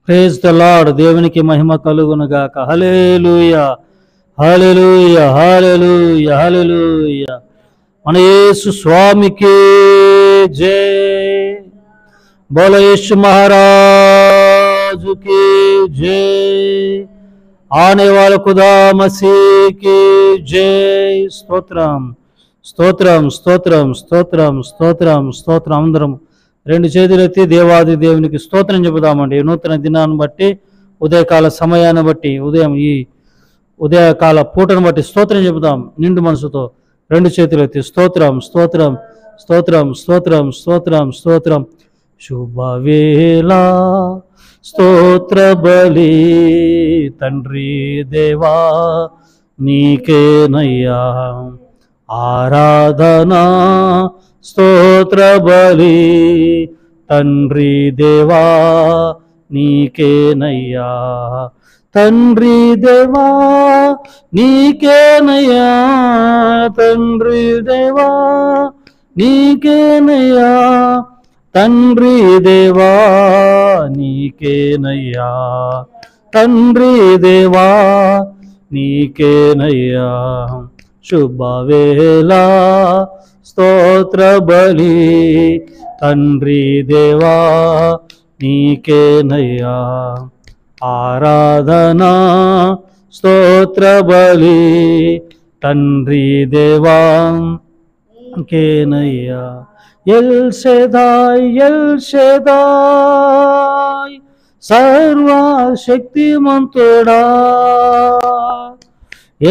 Praise the lord. దేవునికి మహిమ కలుగునుగాక. హల్లెలూయా, హల్లెలూయా, హల్లెలూయా, హల్లెలూయా. మన యేసు స్వామికి జై. బోలో యేసు మహారాజుకి జై. ఆనే వాల ఖుదా మసీకి జై. స్తోత్రం, స్తోత్రం, స్తోత్రం, స్తోత్రం, స్తోత్రం, స్తోత్రం. అందరం రెండు చేతులెత్తి దేవాది దేవునికి స్తోత్రం చెబుదామండి. నూతన దినాన్ని బట్టి, ఉదయకాల సమయాన్ని బట్టి, ఈ ఉదయకాల పూటను బట్టి స్తోత్రం చెబుదాం నిండు మనసుతో. రెండు చేతులెత్తి స్తోత్రం, స్తోత్రం, స్తోత్రం, స్తోత్రం, స్తోత్రం, స్తోత్రం. శుభవేళ స్తోత్ర బలి తండ్రి దేవా నీకేనయ్యా ఆరాధనా. స్తోత్ర బలి తండ్రి దేవా నీకేనయ్యా. తండ్రి దేవా నీకేనయ్యా. తండ్రి దేవా నీకేనయ్యా. తండ్రి దేవా నీకేనయ్యా. తండ్రి దేవా నీకేనయ్యా. శుభవేళ స్తోత్ర బలి తండ్రి దేవా నీకేనయ్యా ఆరాధనా. స్తోత్ర బలి తండ్రి దేవా నీకేనయ్యా. ఎల్ షదాయ్, ఎల్ షదాయ్ సర్వశక్తిమంతుడా.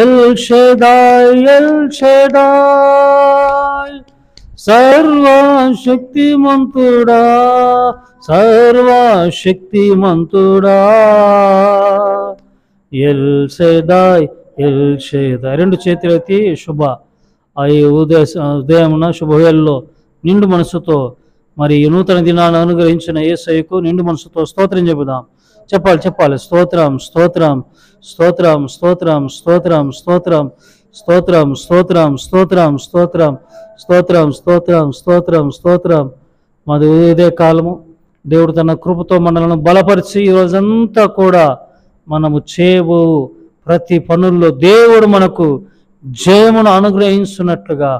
ఎల్ షదాయ్, ఎల్ షదాయ్ సర్వశక్తిమంతుడా, సర్వశక్తిమంతుడా. El Shaddai, El Shaddai. రెండు చేతులెత్తి ఉదయమున శుభవేళలో నిండు మనసుతో మరి నూతన దినాన్ని అనుగ్రహించిన యేసయ్యకు నిండు మనసుతో స్తోత్రం చెబుదాం. చెప్పాలి. స్తోత్రం, స్తోత్రం, స్తోత్రం, స్తోత్రం, స్తోత్రం, స్తోత్రం, స్తోత్రం, స్తోత్రం, స్తోత్రం, స్తోత్రం, స్తోత్రం, స్తోత్రం, స్తోత్రం, స్తోత్రం. మాది ఉదయ కాలము దేవుడు తన కృపతో మనలను బలపరిచి ఈరోజంతా కూడా మనము చేయబో ప్రతి పనుల్లో దేవుడు మనకు జయమును అనుగ్రహించున్నట్లుగా,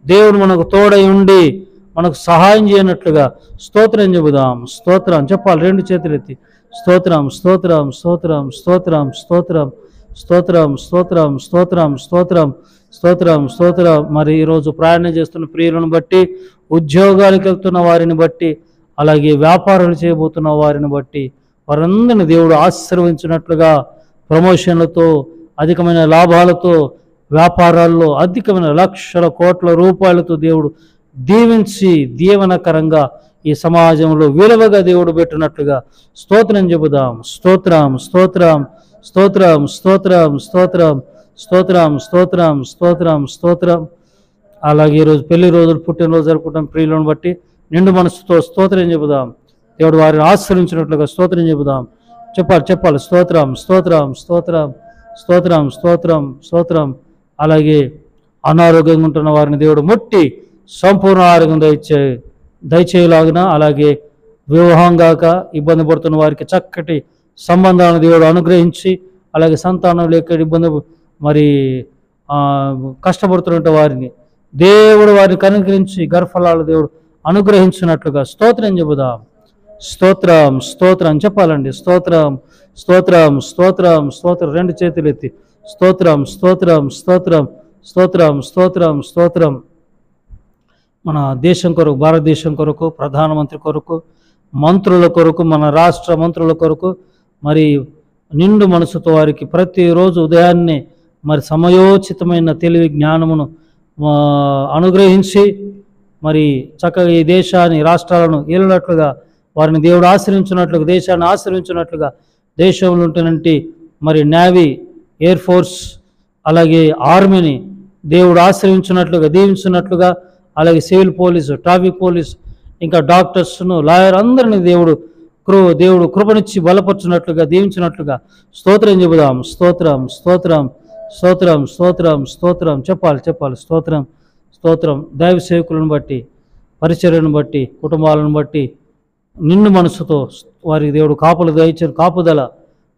దేవుడు మనకు తోడై ఉండి మనకు సహాయం చేయనట్లుగా స్తోత్రం చెబుదాం. స్తోత్రం చెప్పాలి. రెండు చేతులెత్తి స్తోత్రం, స్తోత్రం, స్తోత్రం, స్తోత్రం, స్తోత్రం, స్తోత్రం, స్తోత్రం, స్తోత్రం, స్తోత్రం, స్తోత్రం, స్తోత్రం. మరి ఈరోజు ప్రయాణం చేస్తున్న ప్రియులను బట్టి, ఉద్యోగాలకు వెళ్తున్న వారిని బట్టి, అలాగే వ్యాపారాలు చేయబోతున్న వారిని బట్టి వారందరినీ దేవుడు ఆశీర్వదించినట్లుగా ప్రమోషన్లతో, అధికమైన లాభాలతో, వ్యాపారాల్లో అధికమైన లక్షల కోట్ల రూపాయలతో దేవుడు దీవించి దీవెనకరంగా ఈ సమాజంలో విలువగా దేవుడు పెట్టినట్లుగా స్తోత్రం చెబుదాం. స్తోత్రం, స్తోత్రం, స్తోత్రం, స్తోత్రం, స్తోత్రం, స్తోత్రం, స్తోత్రం, స్తోత్రం, స్తోత్రం. అలాగే ఈరోజు పెళ్లి రోజులు, పుట్టినరోజు జరుపుకుంటాం ప్రియులను బట్టి నిండు మనసుతో స్తోత్రం చెబుదాం. దేవుడు వారిని ఆశ్రయించినట్లుగా స్తోత్రం చెబుదాం. చెప్పాలి. స్తోత్రం, స్తోత్రం, స్తోత్రం, స్తోత్రం, స్తోత్రం, స్తోత్రం. అలాగే అనారోగ్యంగా ఉంటున్న వారిని దేవుడు ముట్టి సంపూర్ణ ఆరోగ్యం దయచేయలాగిన, అలాగే వివాహం కాక ఇబ్బంది పడుతున్న వారికి చక్కటి సంబంధాలను దేవుడు అనుగ్రహించి, అలాగే సంతానం లేక ఇబ్బంది మరి కష్టపడుతున్న వారిని దేవుడు వారిని కనుగ్రహించి గర్భఫలాలు దేవుడు అనుగ్రహించినట్లుగా స్తోత్రం చెబుదాం. స్తోత్రం, స్తోత్రం చెప్పాలండి. స్తోత్రం, స్తోత్రం, స్తోత్రం, స్తోత్రం. రెండు చేతులు ఎత్తి స్తోత్రం, స్తోత్రం, స్తోత్రం, స్తోత్రం, స్తోత్రం, స్తోత్రం. మన దేశం కొరకు, భారతదేశం కొరకు, ప్రధానమంత్రి కొరకు, మంత్రుల కొరకు, మన రాష్ట్ర మంత్రుల కొరకు మరి నిండు మనసుతో వారికి ప్రతిరోజు ఉదయాన్నే మరి సమయోచితమైన తెలివి జ్ఞానమును అనుగ్రహించి మరి చక్కగా ఈ దేశాన్ని, రాష్ట్రాలను ఏలినట్లుగా వారిని దేవుడు ఆశ్రయించినట్లుగా, దేశాన్ని ఆశ్రయించినట్లుగా, దేశంలో ఉంటున్నటువంటి మరి నేవీ, ఎయిర్ ఫోర్స్, అలాగే ఆర్మీని దేవుడు ఆశ్రయించినట్లుగా, దీవించినట్లుగా, అలాగే సివిల్ పోలీసు, ట్రాఫిక్ పోలీసు, ఇంకా డాక్టర్స్ను, లాయర్ అందరినీ దేవుడు కృపనిచ్చి బలపరుచున్నట్లుగా, దీవించినట్లుగా స్తోత్రం చెబుదాం. స్తోత్రం, స్తోత్రం, స్తోత్రం, స్తోత్రం, స్తోత్రం. చెప్పాలి. స్తోత్రం, స్తోత్రం. దైవ సేవకులను బట్టి, పరిచర్యను బట్టి, కుటుంబాలను బట్టి నిండు మనసుతో వారికి దేవుడు కాపుదల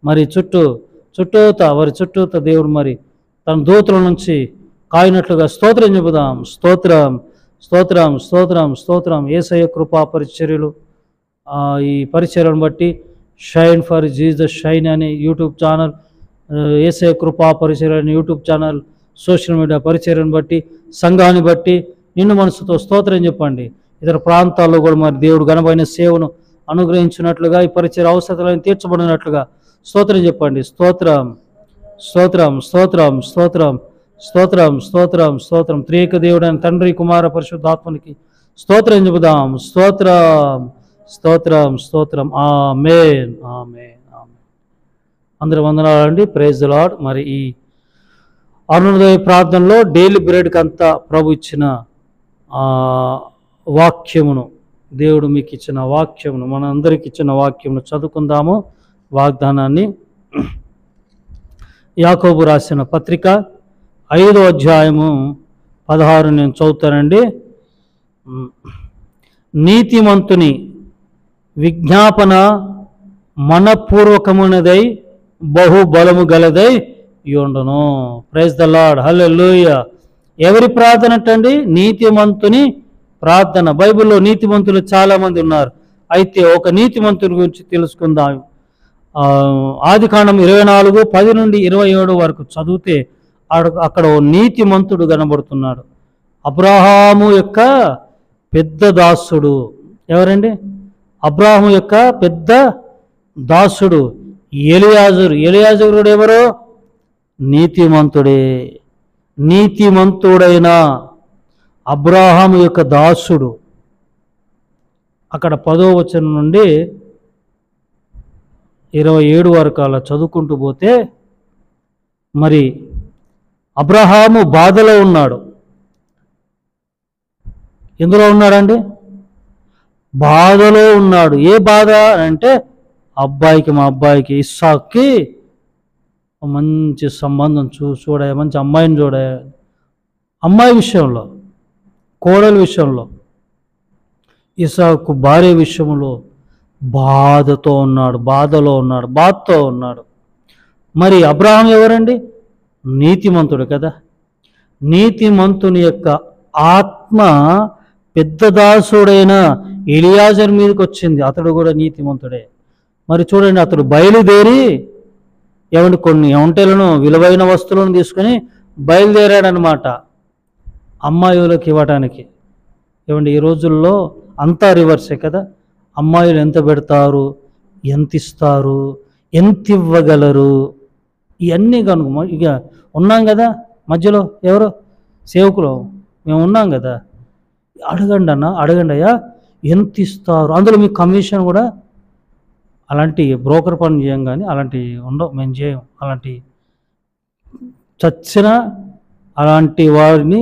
మరి చుట్టూత వారి చుట్టూత దేవుడు మరి తన దూతల నుంచి కాయినట్లుగా స్తోత్రం చెబుదాం. స్తోత్రం స్తోత్రం స్తోత్రం స్తోత్రం. యేసయ్య కృపా పరిచర్యలు, ఈ పరిచర్యలను బట్టి షైన్ ఫర్ జీసస్ షైన్ అనే యూట్యూబ్ ఛానల్, యేసయ్య కృపా పరిచర్య అనే యూట్యూబ్ ఛానల్, సోషల్ మీడియా పరిచర్యను బట్టి, సంఘాన్ని బట్టి నిండు మనసుతో స్తోత్రం చెప్పండి. ఇతర ప్రాంతాల్లో కూడా మరి దేవుడు ఘనమైన సేవను అనుగ్రహించినట్లుగా ఈ పరిచర్య అవసరాలను తీర్చబడినట్లుగా స్తోత్రం చెప్పండి. స్తోత్రం స్తోత్రం స్తోత్రం స్తోత్రం స్తోత్రం స్తోత్రం స్తోత్రం. త్రియేక దేవుడైన తండ్రి, కుమార, పరిశుద్ధాత్మనికి స్తోత్రం చెబుదాం. స్తోత్రం స్తోత్రం స్తోత్రం. ఆమేన్ ఆమేన్ ఆమేన్. అందరూ వందనాలండి. Praise the lord. మరి ఈ అరుణోదయ ప్రార్థనలో డైలీ బ్రెడ్కి అంతా ప్రభు ఇచ్చిన వాక్యమును, దేవుడు మీకు ఇచ్చిన వాక్యమును, మనందరికి ఇచ్చిన వాక్యమును చదువుకుందాము. వాగ్దానాన్ని యాకోబు రాసిన పత్రిక 5వ అధ్యాయము 16 నేను చదువుతానండి. నీతిమంతుని విజ్ఞాపన మనపూర్వకమునదై బహుబలము గలదై యుండును. Praise the Lord. హల్లెలూయా. ఎవరి ప్రార్థన అంటండి? నీతిమంతుని ప్రార్థన. బైబిల్లో నీతిమంతులు చాలామంది ఉన్నారు. అయితే ఒక నీతిమంతుని గురించి తెలుసుకుందాం. ఆదికాండం 24:10 నుండి 27 వరకు చదివితే అక్కడ ఓ నీతిమంతుడు కనబడుతున్నాడు. అబ్రహాము యొక్క పెద్ద దాసుడు. ఎవరండి? అబ్రహాము యొక్క పెద్ద దాసుడు ఎలియాజరు ఎవరో? నీతిమంతుడే. నీతిమంతుడైన అబ్రహాము యొక్క దాసుడు. అక్కడ 10వ వచనం నుండి 27 వరకు అలా చదువుకుంటూ పోతే మరి అబ్రహాము బాధలో ఉన్నాడు. ఎందులో ఉన్నాడండి? బాధలో ఉన్నాడు. ఏ బాధ అంటే మా అబ్బాయికి ఇస్సాక్కి మంచి సంబంధం చూడే, మంచి అమ్మాయిని చూడే, అమ్మాయి విషయంలో, కోడల విషయంలో, ఇస్సాకు భార్య విషయంలో బాధతో ఉన్నాడు, బాధతో ఉన్నాడు. మరి అబ్రహాం ఎవరండి? నీతిమంతుడు కదా. నీతిమంతుని యొక్క ఆత్మ పెద్ద దాసుడైన ఎలియాజరు మీదకి వచ్చింది. అతడు కూడా నీతిమంతుడే. మరి చూడండి, అతడు బయలుదేరి కొన్ని ఒంటెలను, విలువైన వస్తువులను తీసుకొని బయలుదేరాడనమాట అమ్మాయిలకు ఇవ్వటానికి. ఈ రోజుల్లో అంతా రివర్సే కదా. అమ్మాయిలు ఎంత పెడతారు, ఎంత ఇస్తారు, ఎంత ఇవ్వగలరు, ఇవన్నీ కనుక ఇక ఉన్నాం కదా. మధ్యలో ఎవరో సేవకులు మేము ఉన్నాం కదా. అడగండి అయ్యా ఎంత ఇస్తారు, అందులో మీకు కమిషన్ కూడా. అలాంటి బ్రోకర్ పని చేయం, కానీ అలాంటివి ఉండవు, మేము చేయం. అలాంటి చచ్చిన అలాంటి వారిని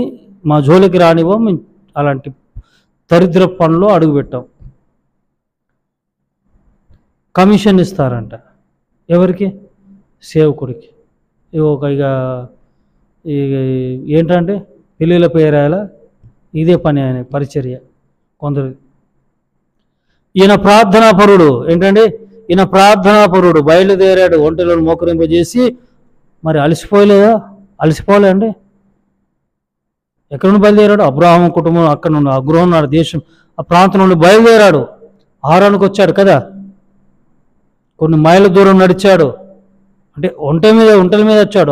మా జోలికి రానివ్వం. మేము అలాంటి దరిద్ర పనులు అడుగుపెట్టాం. కమిషన్ ఇస్తారంట. ఎవరికి? సేవకుడికి. ఇక ఏంటంటే పెళ్ళిళ్ళ పేరాయాల ఇదే పని ఆయన పరిచర్య కొందరు. ఈయన ప్రార్థనాపరుడు. ఏంటంటే ఈయన ప్రార్థనాపరుడు బయలుదేరాడు, ఒంటెలను మోకరింపజేసి. మరి అలసిపోలే అండి. ఎక్కడి నుండి బయలుదేరాడు? అబ్రహాము కుటుంబం అక్కడ నుండి, అగ్రహం నాడు దేశం, ఆ ప్రాంతం నుండి బయలుదేరాడు. హారానికి వచ్చాడు కదా. కొన్ని మైళ్ళ దూరం నడిచాడు. అంటే ఒంటెల మీద వచ్చాడు.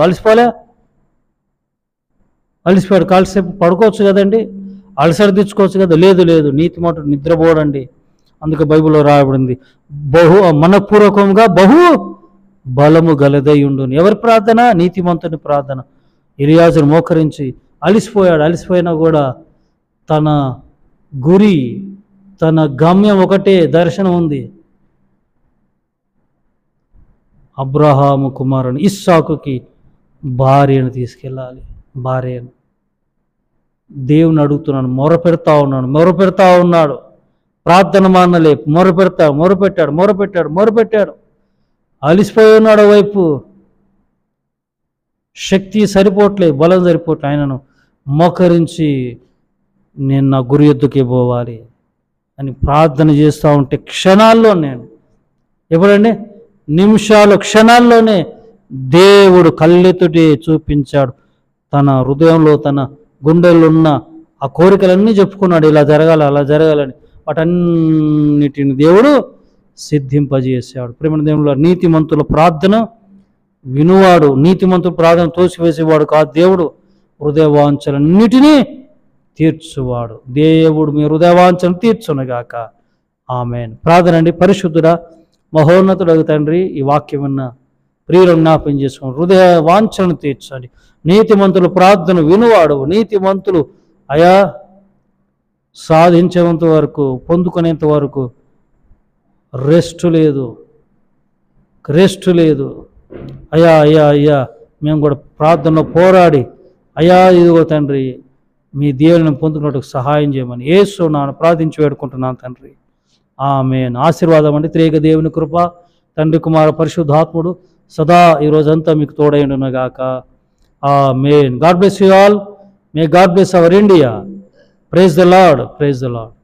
అలసిపోయాడు. కాల్సేపు పడుకోవచ్చు కదండి, అలసరి తెచ్చుకోవచ్చు కదా. లేదు, నీతిమంతుడు నిద్రపోడండి. అందుకే బైబిల్లో రాయబడింది, మనపూర్వకంగా బహు బలము గలదయుండును. ఎవరి ప్రార్థన? నీతిమంతుని ప్రార్థన. ఎలియాజరు మోకరించి అలసిపోయినా కూడా తన గురి, తన గమ్యం ఒకటే, దర్శనం ఉంది. అబ్రహాము కుమారుని ఇస్సాకుకి భార్యను తీసుకెళ్ళాలి. భార్యను దేవుని అడుగుతున్నాను, మొరపెడతా ఉన్నాడు. ప్రార్థన మానలే, మొరపెట్టాడు. అలిసిపోయి ఉన్నాడు. వైపు శక్తి సరిపోవట్లేదు, బలం సరిపోవట్లేదు. ఆయనను మోకరించి నేను నా గురి ఎద్దుకే పోవాలి, అని ప్రార్థన చేస్తూ ఉంటే క్షణాల్లో నేను ఎప్పుడండి నిమిషాలు క్షణాల్లోనే దేవుడు కళ్ళెత్తుటి చూపించాడు. తన హృదయంలో తన గుండెల్లో ఉన్న ఆ కోరికలన్నీ చెప్పుకున్నాడు, ఇలా జరగాలి అలా జరగాలని. వాటన్నిటిని దేవుడు సిద్ధింపజేశాడు. ప్రేమ దేవుడు నీతిమంతుల ప్రార్థన వినువాడు, నీతిమంతుల ప్రార్థన తోసివేసేవాడు కాదు దేవుడు, హృదయవాంఛలన్నిటినీ తీర్చువాడు. దేవుడు మీ హృదయవాంఛను తీర్చునగాక. ఆమేన్. ప్రార్థన అండి. పరిశుద్ధుడా మహోన్నతుడగు తండ్రి, ఈ వాక్యం విన్న ప్రియులను జ్ఞాపకం చేసుకోండి, హృదయ వాంఛను తీర్చండి. నీతిమంతుల ప్రార్థన వినువాడు, నీతిమంతులు అయా సాధించేంత వరకు, పొందుకునేంత వరకు రెస్ట్ లేదు. అయ్యా అయ్యా అయ్యా మేము కూడా ప్రార్థనలో పోరాడి అయ్యా ఇదిగో తండ్రి మీ దేవుని పొందుకున్నట్టుకు సహాయం చేయమని యేసు నామమున ప్రార్థించి వేడుకుంటున్నాను తండ్రి. ఆమేన్. ఆశీర్వాదం అండి. త్రియేక దేవుని కృప, తండ్రి కుమార పరిశుద్ధాత్ముడు సదా ఈ రోజంతా మీకు తోడైండునుగాక. Amen. God bless you all. May God bless our India. Praise the Lord. Praise the lord.